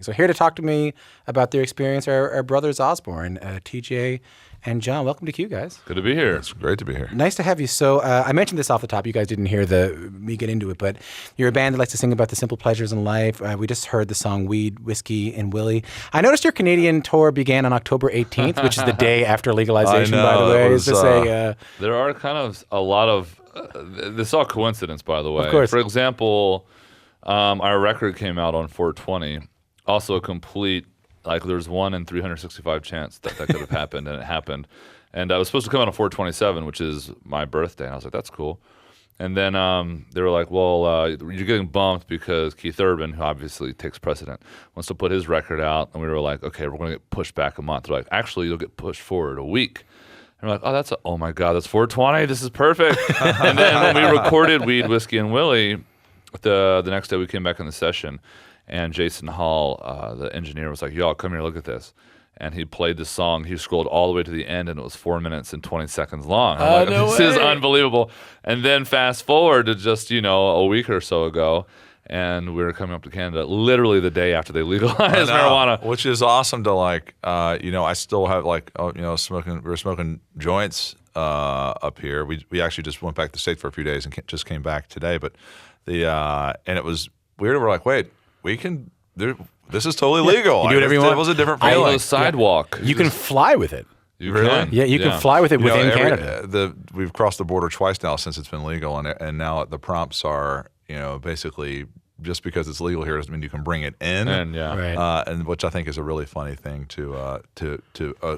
So here to talk to me about their experience are Brothers Osborne, TJ and John. Welcome to Q, guys. Good to be here. It's great to be here. Nice to have you. So I mentioned this off the top. You guys didn't hear me get into it, but you're a band that likes to sing about the simple pleasures in life. We just heard the song Weed, Whiskey, and Willie. I noticed your Canadian tour began on October 18th, which is the day after legalization, I know, by the way. was, Is this There are kind of a lot of this is all coincidence, by the way. Of course. For example, our record came out on 420. Also a complete, like there's 1 in 365 chance that could have happened, and it happened. And I was supposed to come out on 427, which is my birthday. And I was like, that's cool. And then they were like, well, you're getting bumped because Keith Urban, who obviously takes precedent, wants to put his record out. And we were like, okay, we're going to get pushed back a month. They're like, actually, you'll get pushed forward a week. And we're like, oh my God, that's 420. This is perfect. And then when we recorded Weed, Whiskey, and Willie, the next day we came back in the session. And Jason Hall, the engineer, was like, y'all, come here, look at this. And he played the song. He scrolled all the way to the end, and it was 4 minutes and 20 seconds long. I'm like, no this way. is unbelievable. And then fast forward to just, a week or so ago, and we were coming up to Canada literally the day after they legalized marijuana. Which is awesome to I still have we were smoking joints up here. We actually just went back to the States for a few days and just came back today. But and it was weird. We're like, wait. This is totally legal. You do whatever you want. It was a different I feeling. know sidewalk. You can fly with it. You Really? can. Yeah, you can fly with it within Canada. We've crossed the border twice now since it's been legal, and now the prompts are, basically just because it's legal here doesn't mean you can bring it in. And Right. And which I think is a really funny thing to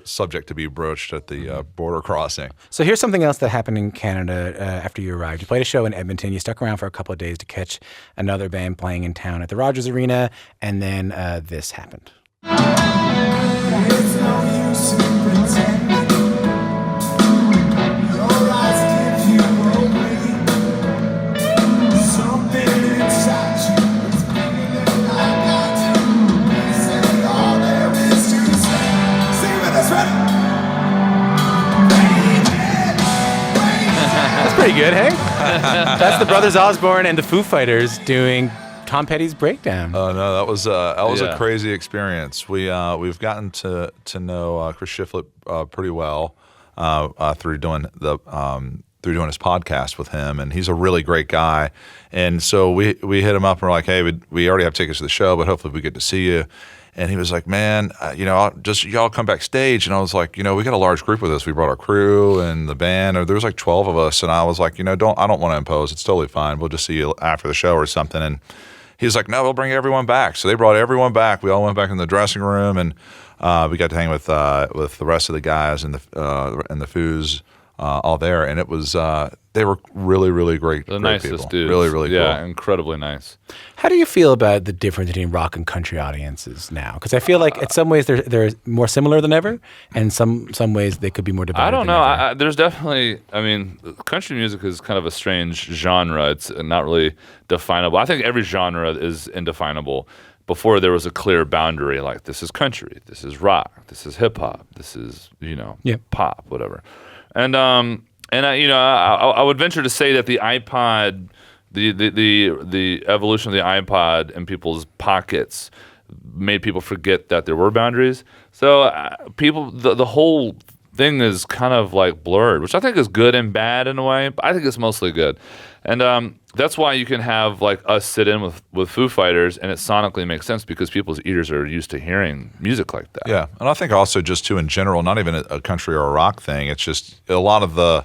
subject to be broached at the border crossing. So here's something else that happened in Canada after you arrived. You played a show in Edmonton. You stuck around for a couple of days to catch another band playing in town at the Rogers Arena, and then this happened. It's no use in pretending. Your eyes give you away. Something inside you is bigger than I got. Say all there is to say. Sing with us, ready? That's pretty good, hey? That's the Brothers Osborne and the Foo Fighters doing Tom Petty's Breakdown. Oh no, that was a Yeah. crazy experience. We've gotten to know Chris Shiflett pretty well through doing his podcast with him, and he's a really great guy. And so we hit him up and we're like, hey, we already have tickets to the show, but hopefully we get to see you. And he was like, man, y'all come backstage. And I was like, we got a large group with us. We brought our crew and the band. There was like 12 of us, and I was like, I don't want to impose. It's totally fine. We'll just see you after the show or something. And he was like, no, we'll bring everyone back. So they brought everyone back. We all went back in the dressing room, and we got to hang with the rest of the guys and the Foos all there. And it was they were really, really great. The great nicest people. dudes. Really, really Yeah, cool. incredibly nice. How do you feel about the difference between rock and country audiences now? Because I feel like in some ways they're more similar than ever, and some ways they could be more divided. I don't than know. ever. There's definitely, country music is kind of a strange genre. It's not really definable. I think every genre is indefinable. Before there was a clear boundary, like this is country, this is rock, this is hip hop, this is pop, whatever. And I would venture to say that the iPod, the evolution of the iPod in people's pockets made people forget that there were boundaries. So the whole thing is kind of like blurred, which I think is good and bad in a way. But I think it's mostly good, and that's why you can have like us sit in with Foo Fighters, and it sonically makes sense because people's ears are used to hearing music like that. Yeah, and I think also just too in general, not even a country or a rock thing. It's just a lot of the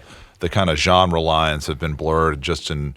kind of genre lines have been blurred just in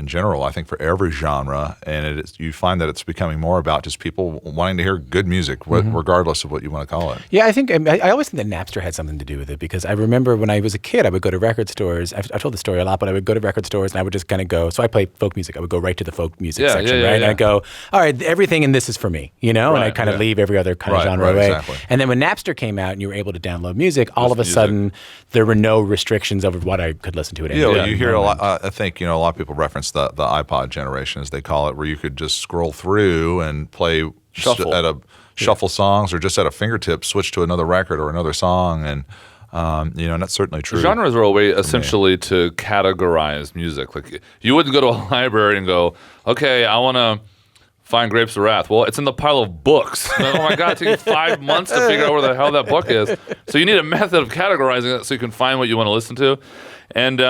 general. I think for every genre, and you find that it's becoming more about just people wanting to hear good music, regardless of what you want to call it. Yeah, I think I always think that Napster had something to do with it, because I remember when I was a kid, I would go to record stores. I've told the story a lot, but I would go to record stores and I would just kind of go. So I play folk music. I would go right to the folk music section, right? And I'd go, all right, everything in this is for me, and I'd kind of leave every other kind of genre away. Exactly. And then when Napster came out and you were able to download music, all of a sudden there were no restrictions over what I could listen to at any time. You hear a lot. I think a lot of people reference the iPod generation, as they call it, where you could just scroll through and play shuffle songs, or just at a fingertip switch to another record or another song, and and that's certainly true. Genres are a way essentially to categorize music. Like you wouldn't go to a library and go, okay, I want to find Grapes of Wrath. Well, it's in the pile of books. Oh my God, it took you 5 months to figure out where the hell that book is. So you need a method of categorizing it so you can find what you want to listen to. And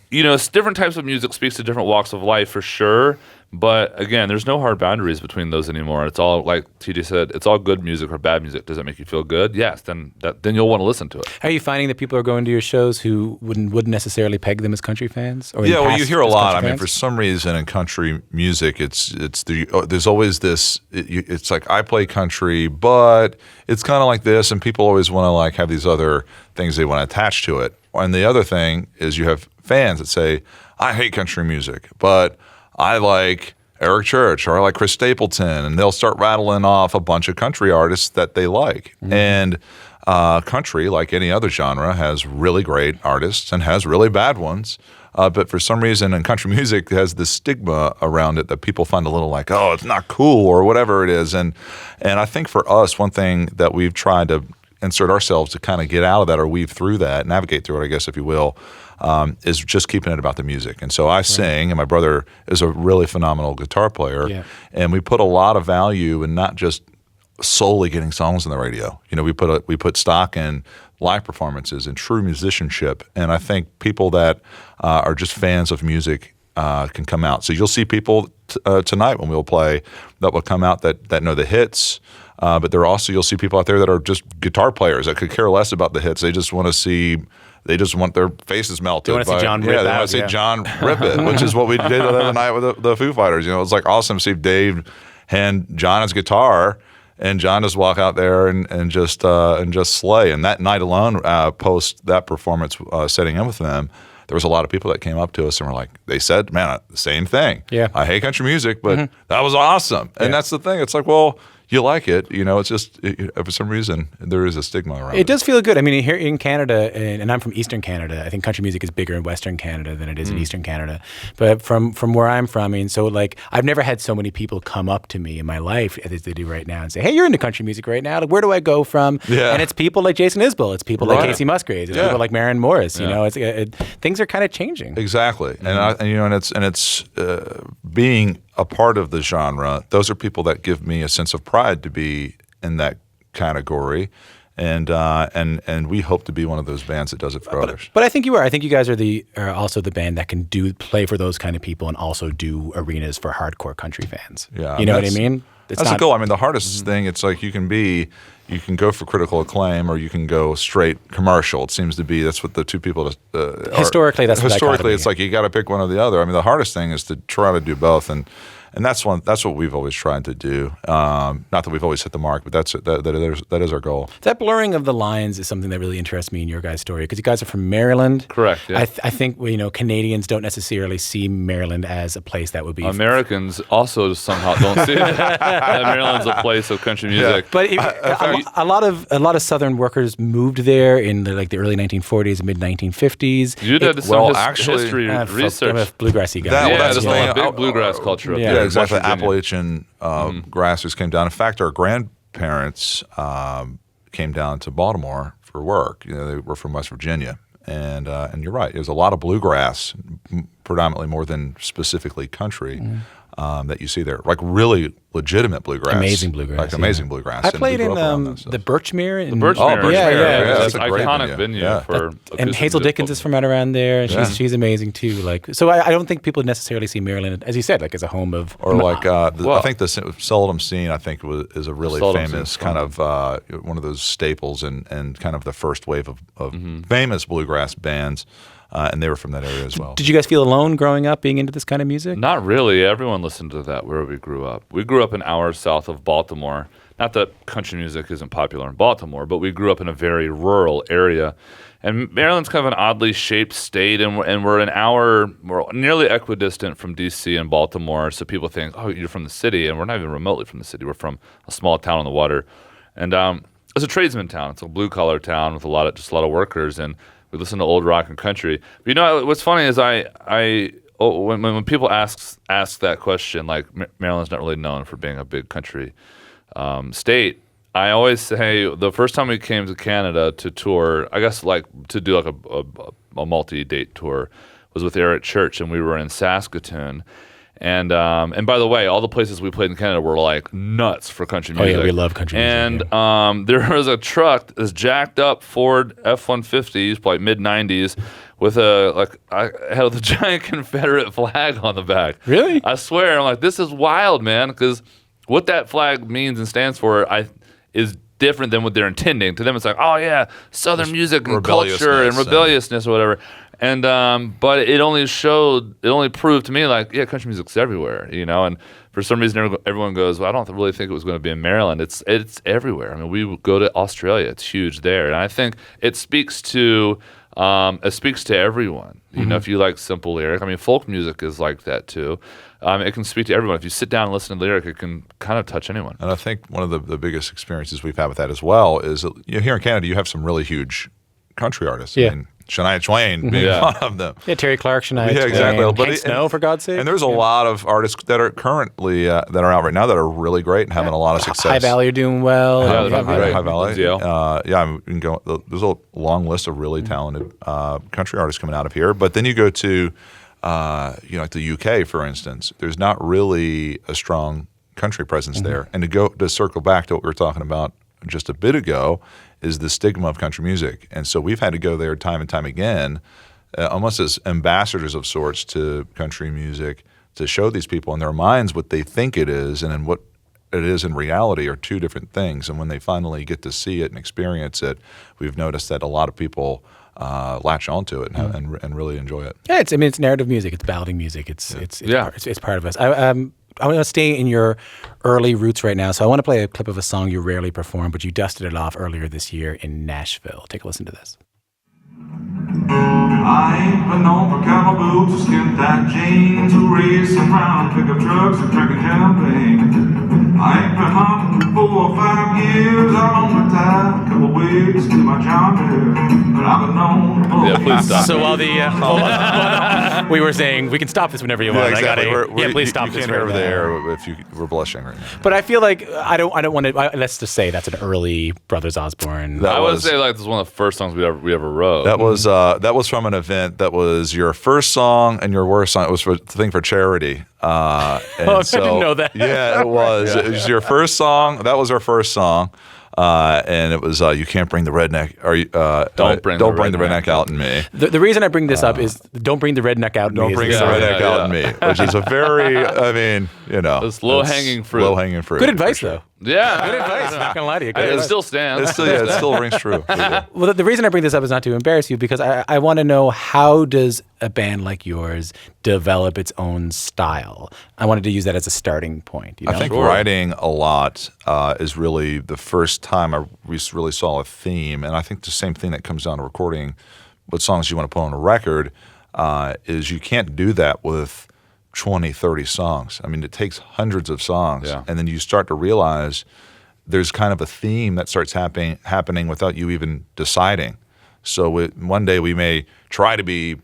it's different types of music speaks to different walks of life for sure. But again, there's no hard boundaries between those anymore. It's all, like TJ said, it's all good music or bad music. Does it make you feel good? Yes, then you'll want to listen to it. Are you finding that people are going to your shows who wouldn't necessarily peg them as country fans? Or Yeah, well, you hear a lot. I mean, fans? for some reason in country music, there's always this. It's like I play country, but it's kind of like this, and people always want to like have these other things they want to attach to it. And the other thing is you have fans that say, "I hate country music, but I like Eric Church or I like Chris Stapleton," and they'll start rattling off a bunch of country artists that they like. Mm-hmm. And country, like any other genre, has really great artists and has really bad ones. But for some reason in country music, it has this stigma around it that people find a little like, oh, it's not cool or whatever it is. And I think for us, one thing that we've tried to insert ourselves to kind of get out of that or weave through that, navigate through it, I guess, if you will, is just keeping it about the music. And so I sing, and my brother is a really phenomenal guitar player, and we put a lot of value in not just solely getting songs on the radio. We put stock in live performances and true musicianship, and I think people that are just fans of music can come out. So you'll see people tonight when we'll play that will come out that know the hits. But you'll see people out there that are just guitar players that could care less about the hits. They just want their faces melted. They want to see John rip they want to see John rip it, which is what we did the other night with the Foo Fighters. It was like awesome to see Dave hand John his guitar, and John just walk out there and just slay. And that night alone, post that performance, setting in with them, there was a lot of people that came up to us and were like, they said, man, the same thing. Yeah. I hate country music, but that was awesome. And that's the thing. It's like, well, you like it, it's just, for some reason, there is a stigma around it. It does feel good. I mean, here in Canada, and I'm from Eastern Canada, I think country music is bigger in Western Canada than it is in Eastern Canada. But from where I'm from, I've never had so many people come up to me in my life as they do right now and say, hey, you're into country music right now. Like, where do I go from? Yeah. And it's people like Jason Isbell. It's people like Casey Musgraves. It's people like Maren Morris. Things are kind of changing. Exactly. And it's being a part of the genre, those are people that give me a sense of pride to be in that category, and we hope to be one of those bands that does it for others. But I think you are. I think you guys are also the band that can play for those kind of people and also do arenas for hardcore country fans. Yeah, you know what I mean? That's the goal. I mean, the hardest thing, it's like you can go for critical acclaim or you can go straight commercial. It seems to be that's what the two people historically it's like you got to pick one or the other. I mean, the hardest thing is to try to do both, and that's what we've always tried to do. Not that we've always hit the mark, but that is our goal. That blurring of the lines is something that really interests me in your guys' story because you guys are from Maryland. Correct. Yeah. I think Canadians don't necessarily see Maryland as a place that would be. Americans also somehow don't see that Maryland's a place of country music. Yeah. But a lot of Southern workers moved there in the early 1940s and mid 1950s. You did some history research. I'm a bluegrassy guy. There's a big bluegrass culture up there. Yeah, exactly. Appalachian grassroots came down. In fact, our grandparents came down to Baltimore for work. They were from West Virginia, and you're right. There's a lot of bluegrass, predominantly more than specifically country, that you see there. Like really legitimate bluegrass, amazing bluegrass, amazing bluegrass. I played in the Birchmere. The Birchmere, yeah, it's an iconic venue for. And Hazel Dickens is from right around there, and she's amazing too. So I don't think people necessarily see Maryland, as you said, as a home of. Or I think the Sullivan scene, is a really famous kind of one of those staples and kind of the first wave of famous bluegrass bands. And they were from that area as well. Did you guys feel alone growing up being into this kind of music? Not really. Everyone listened to that where we grew up. We grew up an hour south of Baltimore. Not that country music isn't popular in Baltimore, but we grew up in a very rural area. And Maryland's kind of an oddly shaped state, and we're nearly equidistant from D.C. and Baltimore. So people think, oh, you're from the city, and we're not even remotely from the city. We're from a small town on the water. And it's a tradesman town. It's a blue-collar town with a lot of workers, and we listen to old rock and country. But what's funny is when people ask that question, like Maryland's not really known for being a big country state, I always say the first time we came to Canada to tour, I guess to do a multi-date tour, was with Eric Church, and we were in Saskatoon. And by the way, all the places we played in Canada were like nuts for country music. Oh yeah, we love country music. And there was a truck, this jacked up Ford F-150, like mid '90s, with I had the giant Confederate flag on the back. Really? I swear, I'm like, this is wild, man, because what that flag means and stands for, is different than what they're intending. To them, it's like, oh yeah, Southern music and culture and rebelliousness or whatever. And but it only proved to me like, yeah, country music's everywhere, you know. And for some reason, everyone goes, well, I don't really think it was going to be in Maryland. It's everywhere. I mean, we go to Australia; it's huge there, and I think it speaks to everyone. You know, if you like simple lyric, I mean, folk music is like that too. It can speak to everyone. If you sit down and listen to lyric, it can kind of touch anyone. And I think one of the biggest experiences we've had with that as well is, here in Canada, you have some really huge country artists. Yeah. I mean, Shania Twain being one of them. Yeah, Terry Clark, Shania Yeah, Twain, exactly. But Hank Snow, for God's sake. And there's a lot of artists that are currently that are out right now that are really great and having a lot of success. High Valley are doing well. Yeah, they're great. High Valley. Yeah. I mean, there's a long list of really talented country artists coming out of here. But then you go to, like the UK, for instance. There's not really a strong country presence there. And to circle back to what we were talking about just a bit ago, is the stigma of country music. And so we've had to go there time and time again, almost as ambassadors of sorts to country music, to show these people in their minds what they think it is and what it is in reality are two different things. And when they finally get to see it and experience it, we've noticed that a lot of people latch onto it and really enjoy it. Yeah, it's narrative music. It's ballading music. It's part of us. I want to stay in your early roots right now, so I want to play a clip of a song you rarely perform, but you dusted it off earlier this year in Nashville. Take a listen to this. I ain't been known for cowboy boots or skin-tight jeans, who racing around pickup trucks and drinking champagne. I ain't been hunting for 4 or 5 years, I only tied a couple wigs to my John Deere, but I've been known to pull. Yeah, please stop. So while we were saying we can stop this whenever you want. Exactly. Please stop you this can't right hear over now. there if we're blushing right now. But I feel like I don't want to. Let's just say that's an early Brothers Osborne. I would say like this is one of the first songs we ever wrote. That was from an event that was your first song and your worst song. It was for the thing for charity. I didn't know that. Yeah, it was. It was your first song. That was our first song. And it was you can't bring the redneck or don't bring the redneck out in me. The reason I bring this up is don't bring the redneck out in me. Don't bring the redneck out in me, which is a very, it's low hanging fruit. Low hanging fruit. Good advice though. Yeah, Good advice. Not gonna lie to you. Good It advice. still stands. It still rings true. Well, the reason I bring this up is not to embarrass you, because I want to know, how does a band like yours develop its own style? I wanted to use that as a starting point. You know? I think writing a lot is really the first time we really saw a theme, and I think the same thing that comes down to recording what songs you want to put on a record is you can't do that with 20, 30 songs. I mean, it takes hundreds of songs, and then you start to realize there's kind of a theme that starts happening without you even deciding. So one day we may try to be,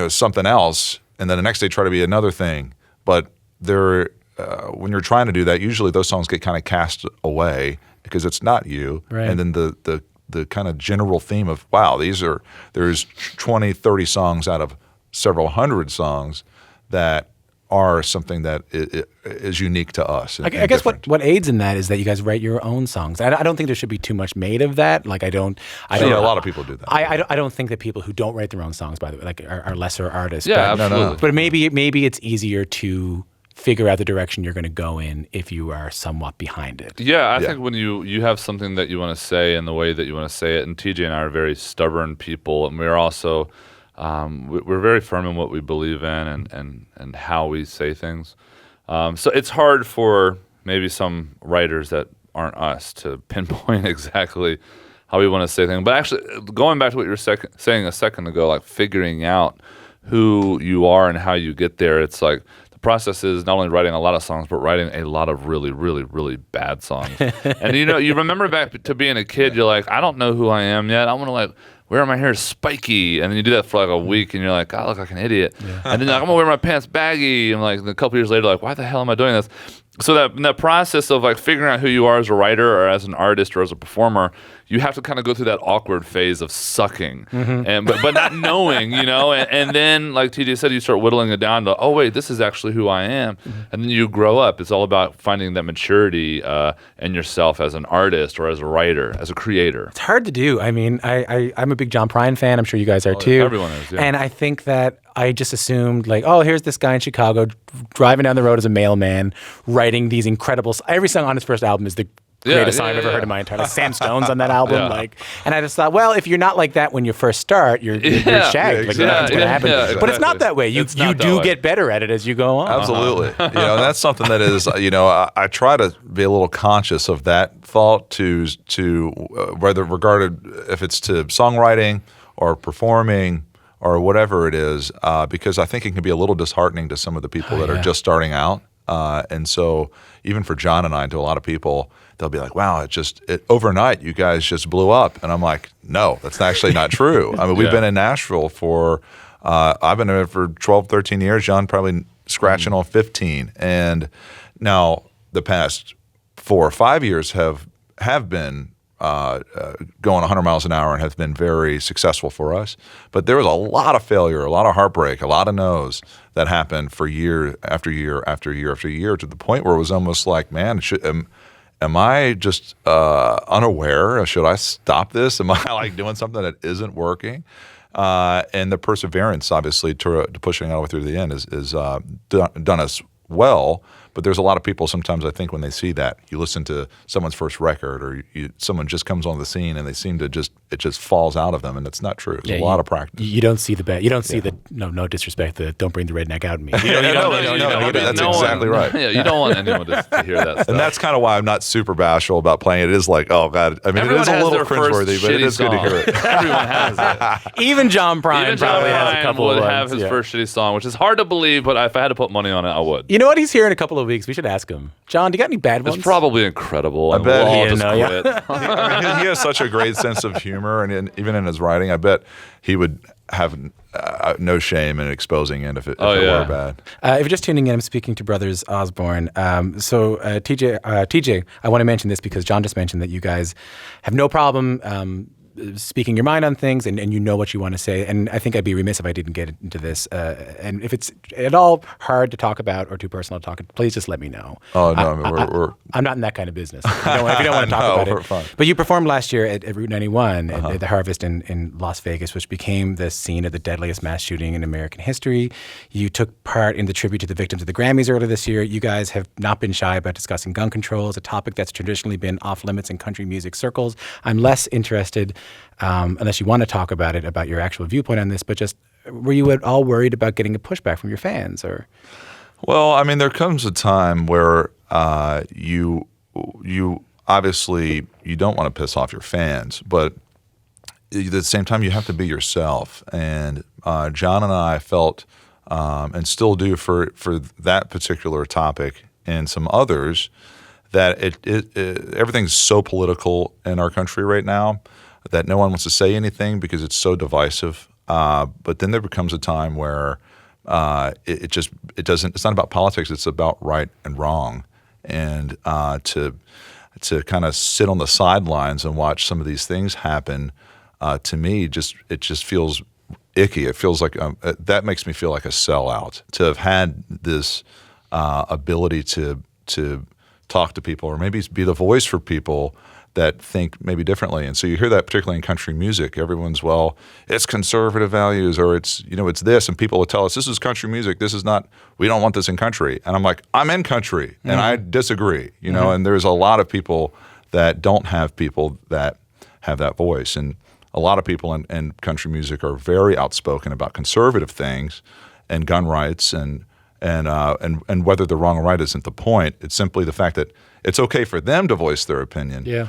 something else, and then the next day try to be another thing. But when you're trying to do that, usually those songs get kind of cast away because it's not you. Right. And then the kind of general theme of, wow, there's 20, 30 songs out of several hundred songs that are something that is unique to us. I guess what aids in that is that you guys write your own songs. I don't think there should be too much made of that. Like I don't. A lot of people do that. I don't think that people who don't write their own songs, by the way, like are lesser artists. Yeah, but, absolutely. But maybe it's easier to figure out the direction you're going to go in if you are somewhat behind it. Yeah, I think when you have something that you want to say in the way that you want to say it, and TJ and I are very stubborn people, and we're also we're very firm in what we believe in and how we say things. So it's hard for maybe some writers that aren't us to pinpoint exactly how we want to say things. But actually, going back to what you were saying a second ago, like figuring out who you are and how you get there, it's like the process is not only writing a lot of songs, but writing a lot of really, really, really bad songs. And you remember back to being a kid, you're like, I don't know who I am yet. I want to wear my hair spiky, and then you do that for like a week, and you're like, I look like an idiot. Yeah. And then you're like, I'm gonna wear my pants baggy, and like a couple years later, like, why the hell am I doing this? So that process of like figuring out who you are as a writer or as an artist or as a performer, you have to kind of go through that awkward phase of sucking, and but not knowing, and then like TJ said, you start whittling it down to, oh wait, this is actually who I am, and then you grow up. It's all about finding that maturity in yourself as an artist or as a writer, as a creator. It's hard to do. I mean, I'm a big John Prine fan. I'm sure you guys are too. Everyone is, yeah. And I think that I just assumed like, oh, here's this guy in Chicago driving down the road as a mailman, writing these incredible. Every song on his first album is the greatest song I've ever heard in my entire life. Sam Stone's on that album, and I just thought, well, if you're not like that when you first start, you're shagged. Like nothing's going to happen. But it's not that way. You do get better at it as you go on. Absolutely. And that's something that is, I try to be a little conscious of that thought to whether regarded if it's to songwriting or performing or whatever it is, because I think it can be a little disheartening to some of the people that are just starting out. And so even for John and I, and to a lot of people, they'll be like, wow, overnight you guys just blew up. And I'm like, no, that's actually not true. I mean, we've been in Nashville for, I've been there for 12, 13 years. John probably scratching on 15. And now the past 4 or 5 years have been going 100 miles an hour and have been very successful for us. But there was a lot of failure, a lot of heartbreak, a lot of no's that happened for year after year after year after year, to the point where it was almost like, man, am I just unaware? Should I stop this? Am I like doing something that isn't working? And the perseverance, obviously, to pushing all the way through the end is done us well. But there's a lot of people sometimes, I think, when they see that, you listen to someone's first record or someone just comes on the scene and they seem to it just falls out of them, and it's not true. It's a lot of practice. You don't see the no disrespect, the don't bring the redneck out in me. That's exactly right. Yeah, you don't want anyone to hear that stuff. And that's kind of why I'm not super bashful about playing it. It is like, oh God, I mean, Everyone it is a has little their cringeworthy, but it is good to hear it. Everyone has it. Even John Prine probably has a couple would of have his first shitty song, which is hard to believe, but if I had to put money on it, I would. You know what? He's here in a couple of weeks. We should ask him. John, do you got any bad ones? It's probably incredible. I bet we'll all he just is, quit. I mean, he has such a great sense of humor, and even in his writing, I bet he would have no shame in exposing it if it were bad. If you're just tuning in, I'm speaking to Brothers Osborne. So TJ, I want to mention this because John just mentioned that you guys have no problem speaking your mind on things, and you know what you want to say. And I think I'd be remiss if I didn't get into this. And if it's at all hard to talk about or too personal to talk about, please just let me know. Oh, no, I'm not in that kind of business. If you don't want to talk about we're it. fine. But you performed last year at Route 91 at the Harvest in Las Vegas, which became the scene of the deadliest mass shooting in American history. You took part in the tribute to the victims of the Grammys earlier this year. You guys have not been shy about discussing gun control, a topic that's traditionally been off limits in country music circles. I'm less interested, unless you want to talk about it, about your actual viewpoint on this, but just were you at all worried about getting a pushback from your fans? Or? Well, I mean, there comes a time where you obviously you don't want to piss off your fans, but at the same time you have to be yourself. And John and I felt, and still do for that particular topic and some others, that everything's so political in our country right now that no one wants to say anything because it's so divisive. But then there becomes a time where it's not about politics. It's about right and wrong. And to kind of sit on the sidelines and watch some of these things happen, to me, it just feels icky. It feels like that makes me feel like a sellout to have had this ability to talk to people or maybe be the voice for people that think maybe differently. And so you hear that particularly in country music. Everyone's, well, it's conservative values or it's this. And people will tell us, this is country music. This is not, we don't want this in country. And I'm like, I'm in country and I disagree, and there's a lot of people that don't have people that have that voice. And a lot of people in country music are very outspoken about conservative things and gun rights and whether they're wrong or right isn't the point. It's simply the fact that it's okay for them to voice their opinion. Yeah.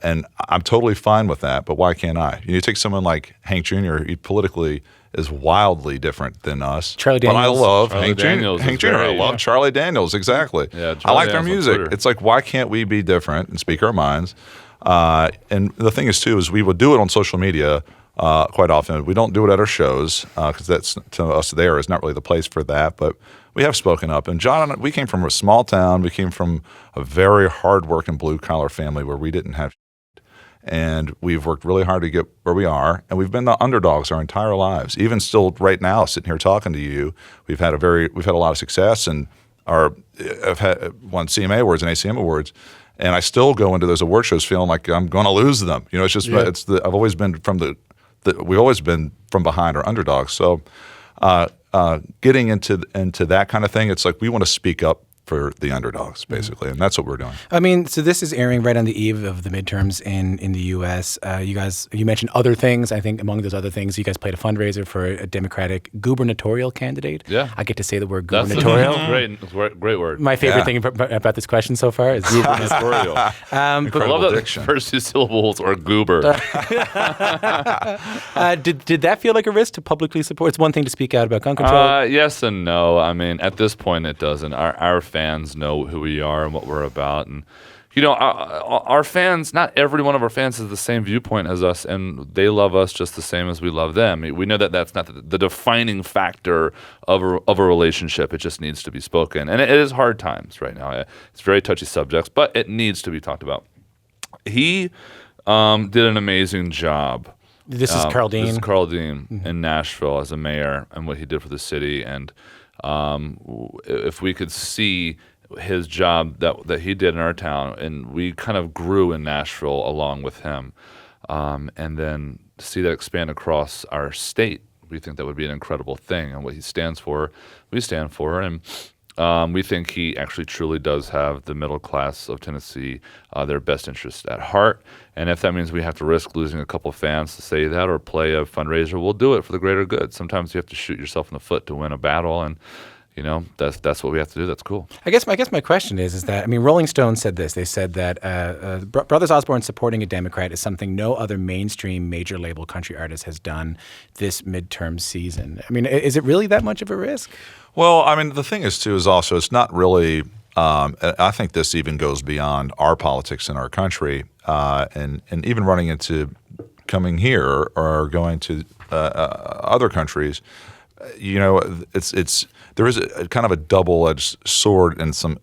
And I'm totally fine with that, but why can't I? You take someone like Hank Jr., he politically is wildly different than us. Charlie Daniels. But I love Charlie Hank Daniels Jr. Hank Jr. I love Charlie Daniels, exactly. Yeah, I like their Charlie Daniels on music. Twitter. It's like, why can't we be different and speak our minds? And the thing is, too, is we would do it on social media quite often. We don't do it at our shows because that's, to us, there is not really the place for that. But we have spoken up. And John and I, we came from a small town. We came from a very hard-working blue-collar family where we didn't have and we've worked really hard to get where we are, and we've been the underdogs our entire lives. Even still right now, sitting here talking to you, we've had a lot of success, and I've won CMA awards and ACM awards, and I still go into those award shows feeling like I'm going to lose them. It's just I've always been we've always been from behind or underdogs. So getting into that kind of thing, it's like we want to speak up for the underdogs, basically, and that's what we're doing. I mean, so this is airing right on the eve of the midterms in the U.S. You mentioned other things. I think among those other things, you guys played a fundraiser for a Democratic gubernatorial candidate. Yeah. I get to say the word gubernatorial. Great word. My favorite thing about this question so far is Gubernatorial. but I love that the first two syllables are goober. Did that feel like a risk to publicly support? It's one thing to speak out about gun control. Yes and no. I mean, at this point, it doesn't. Our fans know who we are and what we're about, and our fans. Not every one of our fans has the same viewpoint as us, and they love us just the same as we love them. We know that that's not the defining factor of a relationship. It just needs to be spoken, and it is hard times right now. It's very touchy subjects, but it needs to be talked about. He did an amazing job. This is Carl Dean. This is Carl Dean in Nashville as a mayor and what he did for the city. And if we could see his job that he did in our town, and we kind of grew in Nashville along with him, and then see that expand across our state, we think that would be an incredible thing. And what he stands for, we stand for. And we think he actually truly does have the middle class of Tennessee, their best interest at heart. And if that means we have to risk losing a couple fans to say that or play a fundraiser, we'll do it for the greater good. Sometimes you have to shoot yourself in the foot to win a battle, and that's what we have to do. That's cool. I guess my question is that, I mean, Rolling Stone said this. They said that Brothers Osborne supporting a Democrat is something no other mainstream major label country artist has done this midterm season. I mean, is it really that much of a risk? Well, I mean, the thing is, too, is also it's not really I think this even goes beyond our politics in our country, and even running into coming here or going to other countries. There is a kind of a double-edged sword in some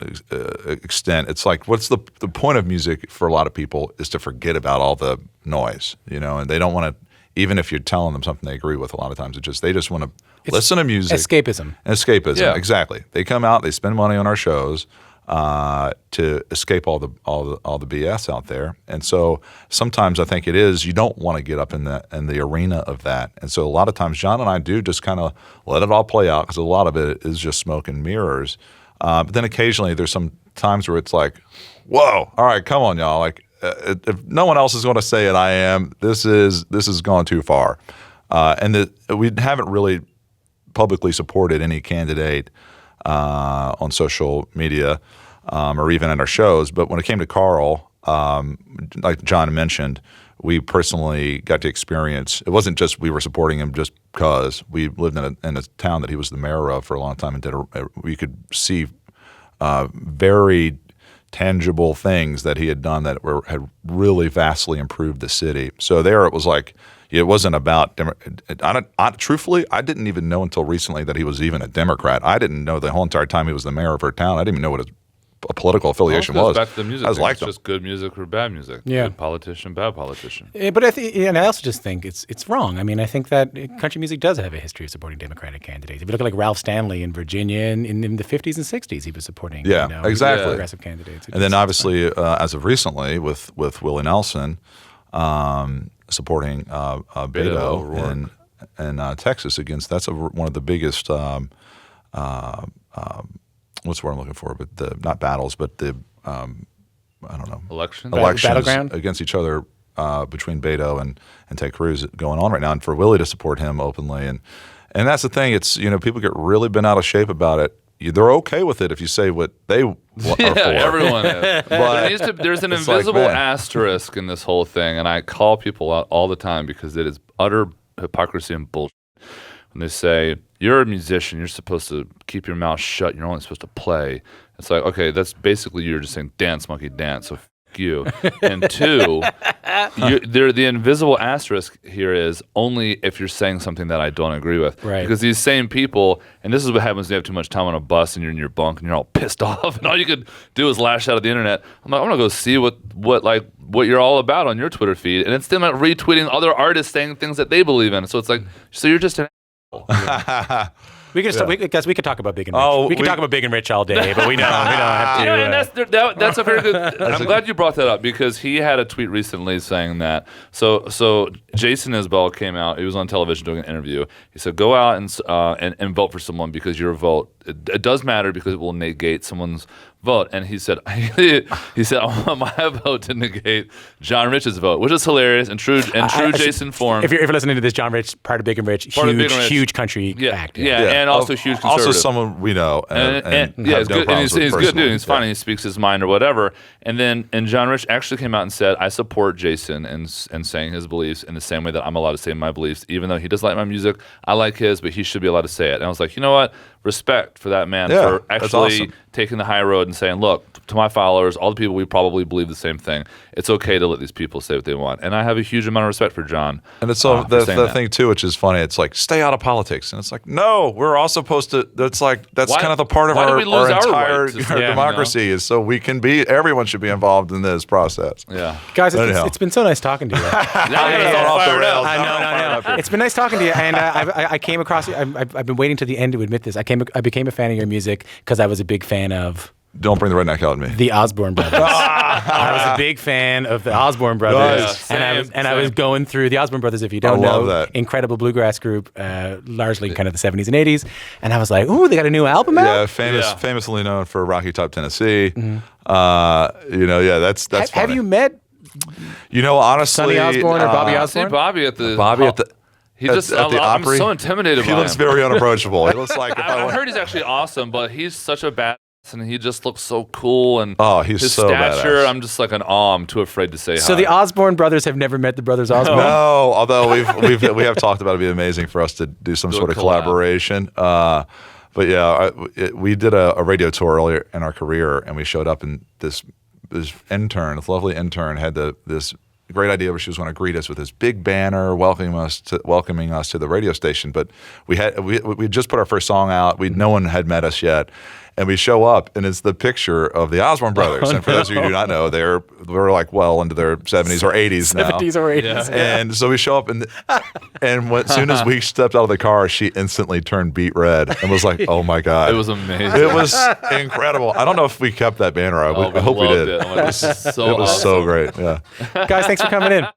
extent. It's like, what's the point of music for a lot of people is to forget about all the noise, and they don't want to. Even if you're telling them something they agree with, a lot of times they just want to listen to music. Escapism. Yeah. Exactly. They come out, they spend money on our shows to escape all the BS out there. And so sometimes I think it is you don't want to get up in the arena of that. And so a lot of times John and I do just kind of let it all play out because a lot of it is just smoke and mirrors. But then occasionally there's some times where it's like, whoa, all right, come on, y'all, like. If no one else is going to say it, I am. This is gone too far, and we haven't really publicly supported any candidate on social media or even at our shows. But when it came to Carl, like John mentioned, we personally got to experience. It wasn't just we were supporting him just because we lived in a town that he was the mayor of for a long time, and we could see very tangible things that he had done that had really vastly improved the city. So there it was like, it wasn't about truthfully, I didn't even know until recently that he was even a Democrat. I didn't know the whole entire time he was the mayor of our town. I didn't even know what his political affiliation was. Back to the music. It's just good music or bad music. Yeah. Good politician, bad politician. But I also just think it's wrong. I mean, I think that country music does have a history of supporting Democratic candidates. If you look at like Ralph Stanley in Virginia in the 50s and 60s, he was supporting exactly progressive candidates. And then obviously, as of recently, with Willie Nelson supporting Beto in Texas against one of the biggest. What's the word I'm looking for? But not battles, but the I don't know, elections battleground against each other between Beto and Ted Cruz going on right now, and for Willie to support him openly, and that's the thing. It's people get really bent out of shape about it. They're okay with it if you say what they are for. Everyone is. But there's an invisible asterisk in this whole thing, and I call people out all the time because it is utter hypocrisy and bullshit. When they say, you're a musician, you're supposed to keep your mouth shut, you're only supposed to play. It's like, okay, that's basically you're just saying, dance, monkey, dance. So fuck you. And two, the invisible asterisk here is only if you're saying something that I don't agree with. Right. Because these same people, and this is what happens when you have too much time on a bus and you're in your bunk and you're all pissed off and all you could do is lash out at the internet. I'm like, I'm going to go see what you're all about on your Twitter feed. And it's them retweeting other artists saying things that they believe in. So it's like, so you're just an asshole. We could talk about Big and Rich. We could talk about Big and Rich all day, but we don't have to. And that's a very good. I'm glad you brought that up because he had a tweet recently saying that. So Jason Isbell came out. He was on television doing an interview. He said, "Go out and vote for someone because your vote it does matter because it will negate someone's vote." And he said, he said, "I want my vote to negate John Rich's vote," which is hilarious and true Jason form. If you're listening to this, John Rich, part of Big and Rich, huge country act. Yeah, and also huge conservative. Also someone we know. And he's good. And he's good dude. He's fine. funny. He speaks his mind or whatever. And John Rich actually came out and said, "I support Jason and saying his beliefs in the same way that I'm allowed to say my beliefs. Even though he doesn't like my music, I like his, but he should be allowed to say it." And I was like, you know what? Respect for that man for actually taking the high road and saying, look, to my followers, all the people, we probably believe the same thing. It's okay to let these people say what they want. And I have a huge amount of respect for John. And it's the thing, too, which is funny. It's like, stay out of politics. And it's like, no, we're all supposed to, that's kind of the part of our entire democracy is so we can be, everyone should be involved in this process. Yeah. Guys, it's been so nice talking to you. I know. It's been nice talking to you. And I came across, I've been waiting to the end to admit this. I became a fan of your music because I was a big fan of Don't bring the redneck out at me. The Osborne Brothers. I was a big fan of the Osborne Brothers, I was going through the Osborne Brothers. If you don't know, that. Incredible bluegrass group, largely kind of the 70s and 80s. And I was like, "Ooh, they got a new album out." Yeah, famously known for Rocky Top Tennessee. Mm-hmm. That's funny. Have you met? Honestly, Sonny Osborne or Bobby I Osborne? see Bobby at the the I'm Opry. so intimidated by He him. looks very unapproachable. He looks like I heard he's actually awesome, but he's such a badass and he just looks so cool. And he's his so stature, badass. I'm just like an awe. I'm too afraid to say hi. So the Osborne Brothers have never met the Brothers Osborne? No, although we have talked about it'd be amazing for us to do some sort of collaboration. But yeah, we did a radio tour earlier in our career, and we showed up, and this intern, this lovely intern, had this great idea where she was going to greet us with this big banner welcoming us to the radio station. But we just put our first song out. No one had met us yet. And we show up, and it's the picture of the Osborne Brothers. And for those of you who do not know, they're like well into their 70s or 80s now. 70s or 80s. Yeah. And so we show up, and as soon as we stepped out of the car, she instantly turned beet red and was like, "Oh my God!" It was amazing. It was incredible. I don't know if we kept that banner. I hope we did. It was so so great. Yeah. Guys, thanks for coming in.